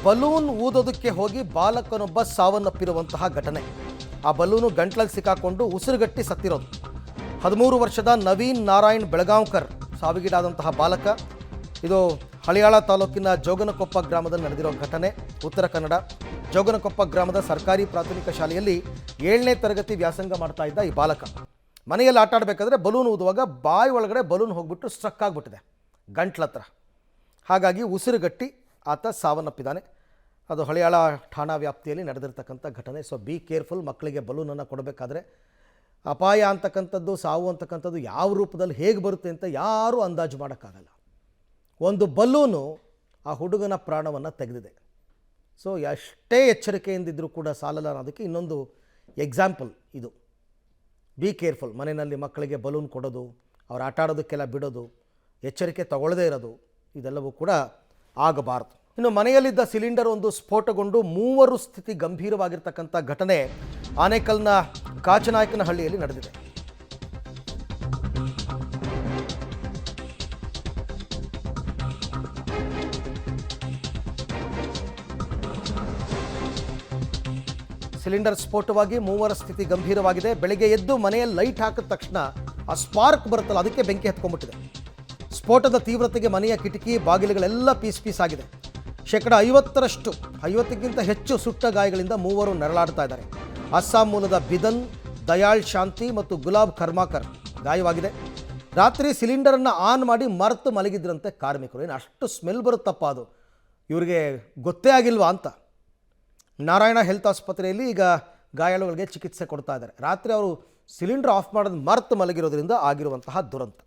Balloon ಊದೋದಕ್ಕೆ ಹೋಗಿ ಬಾಲಕನೊಬ್ಬ ಸಾವನ್ನಪ್ಪಿರುವಂತಹ ಘಟನೆ. ಆ ಬಲೂನು ಗಂಟ್ಲಲ್ಲಿ ಸಿಕ್ಕಾಕೊಂಡು ಉಸಿರುಗಟ್ಟಿ ಸತ್ತಿರೋದು. 13 ವರ್ಷದ ನವೀನ್ ನಾರಾಯಣ್ ಬೆಳಗಾಂವ್ಕರ್ ಸಾವಿಗೀಡಾದಂತಹ ಬಾಲಕ. ಇದು ಹಳಿಯಾಳ ತಾಲೂಕಿನ ಜೋಗನಕೊಪ್ಪ ಗ್ರಾಮದಲ್ಲಿ ನಡೆದಿರೋ ಘಟನೆ. ಉತ್ತರ ಕನ್ನಡ ಜೋಗನಕೊಪ್ಪ ಗ್ರಾಮದ ಸರ್ಕಾರಿ ಪ್ರಾಥಮಿಕ ಶಾಲೆಯಲ್ಲಿ 7ನೇ ತರಗತಿ ವ್ಯಾಸಂಗ ಮಾಡ್ತಾ ಇದ್ದ ಈ ಬಾಲಕ ಮನೆಯಲ್ಲಿ ಆಟ ಆಡಬೇಕಾದ್ರೆ ಬಲೂನ್ ಊದುವಾಗ ಬಾಯಿ ಒಳಗಡೆ ಬಲೂನ್ ಹೋಗ್ಬಿಟ್ಟು ಸ್ಟ್ರಕ್ ಆಗಿಬಿಟ್ಟಿದೆ ಗಂಟ್ಲತ್ರ. ಹಾಗಾಗಿ ಉಸಿರುಗಟ್ಟಿ ಆತ ಸಾವನ್ನಪ್ಪಿದ್ದಾನೆ. ಅದು ಹಳಿಯಾಳ ಠಾಣಾ ವ್ಯಾಪ್ತಿಯಲ್ಲಿ ನಡೆದಿರ್ತಕ್ಕಂಥ ಘಟನೆ. So be careful. ಮಕ್ಕಳಿಗೆ ಬಲೂನನ್ನು ಕೊಡಬೇಕಾದ್ರೆ ಅಪಾಯ ಅಂತಕ್ಕಂಥದ್ದು, ಸಾವು ಅಂತಕ್ಕಂಥದ್ದು ಯಾವ ರೂಪದಲ್ಲಿ ಹೇಗೆ ಬರುತ್ತೆ ಅಂತ ಯಾರೂ ಅಂದಾಜು ಮಾಡೋಕ್ಕಾಗಲ್ಲ. ಒಂದು ಬಲೂನು ಆ ಹುಡುಗನ ಪ್ರಾಣವನ್ನು ತೆಗೆದಿದೆ. ಸೊ ಎಷ್ಟೇ ಎಚ್ಚರಿಕೆಯಿಂದಿದ್ದರೂ ಕೂಡ ಸಾಲಲ್ಲ ಅನ್ನೋದಕ್ಕೆ ಇನ್ನೊಂದು ಎಕ್ಸಾಂಪಲ್ ಇದು. Be careful. ಮನೆಯಲ್ಲಿ ಮಕ್ಕಳಿಗೆ ಬಲೂನ್ ಕೊಡೋದು, ಅವ್ರು ಆಟ ಆಡೋದಕ್ಕೆಲ್ಲ ಬಿಡೋದು, ಎಚ್ಚರಿಕೆ ತಗೊಳ್ಳದೇ ಇರೋದು, ಇದೆಲ್ಲವೂ ಕೂಡ ಆಗಬಾರ್ದು. ಇನ್ನು ಮನೆಯಲ್ಲಿದ್ದ ಸಿಲಿಂಡರ್ ಒಂದು ಸ್ಫೋಟಗೊಂಡು 3 ಸ್ಥಿತಿ ಗಂಭೀರವಾಗಿರ್ತಕ್ಕಂಥ ಘಟನೆ ಆನೇಕಲ್ನ ಕಾಚನಾಯಕನಹಳ್ಳಿಯಲ್ಲಿ ನಡೆದಿದೆ. ಸಿಲಿಂಡರ್ ಸ್ಫೋಟವಾಗಿ 3 ಸ್ಥಿತಿ ಗಂಭೀರವಾಗಿದೆ. ಬೆಳಗ್ಗೆ ಎದ್ದು ಮನೆಯಲ್ಲಿ ಲೈಟ್ ಹಾಕಿದ ತಕ್ಷಣ ಆ ಸ್ಪಾರ್ಕ್ ಬರುತ್ತಲ್ಲ, ಅದಕ್ಕೆ ಬೆಂಕಿ ಹತ್ಕೊಂಡ್ಬಿಟ್ಟಿದೆ. ಸ್ಫೋಟದ ತೀವ್ರತೆಗೆ ಮನೆಯ ಕಿಟಕಿ ಬಾಗಿಲುಗಳೆಲ್ಲ ಪೀಸ್ ಆಗಿದೆ. 50%, 50ಕ್ಕಿಂತ ಹೆಚ್ಚು ಸುಟ್ಟ ಗಾಯಗಳಿಂದ 3 ನರಳಾಡ್ತಾ ಇದ್ದಾರೆ. ಅಸ್ಸಾಂ ಮೂಲದ ಬಿದನ್, ದಯಾಳ್ ಶಾಂತಿ ಮತ್ತು ಗುಲಾಬ್ ಕರ್ಮಾಕರ್ ಗಾಯವಾಗಿದೆ. ರಾತ್ರಿ ಸಿಲಿಂಡರನ್ನು ಆನ್ ಮಾಡಿ ಮರೆತು ಮಲಗಿದ್ರಂತೆ ಕಾರ್ಮಿಕರು. ಏನು ಅಷ್ಟು ಸ್ಮೆಲ್ ಬರುತ್ತಪ್ಪ, ಅದು ಇವರಿಗೆ ಗೊತ್ತೇ ಆಗಿಲ್ವಾ ಅಂತ. ನಾರಾಯಣ ಹೆಲ್ತ್ ಆಸ್ಪತ್ರೆಯಲ್ಲಿ ಈಗ ಗಾಯಾಳುಗಳಿಗೆ ಚಿಕಿತ್ಸೆ ಕೊಡ್ತಾ ಇದ್ದಾರೆ. ರಾತ್ರಿ ಅವರು ಸಿಲಿಂಡರ್ ಆಫ್ ಮಾಡೋದು ಮರೆತು ಮಲಗಿರೋದ್ರಿಂದ ಆಗಿರುವಂತಹ ದುರಂತ.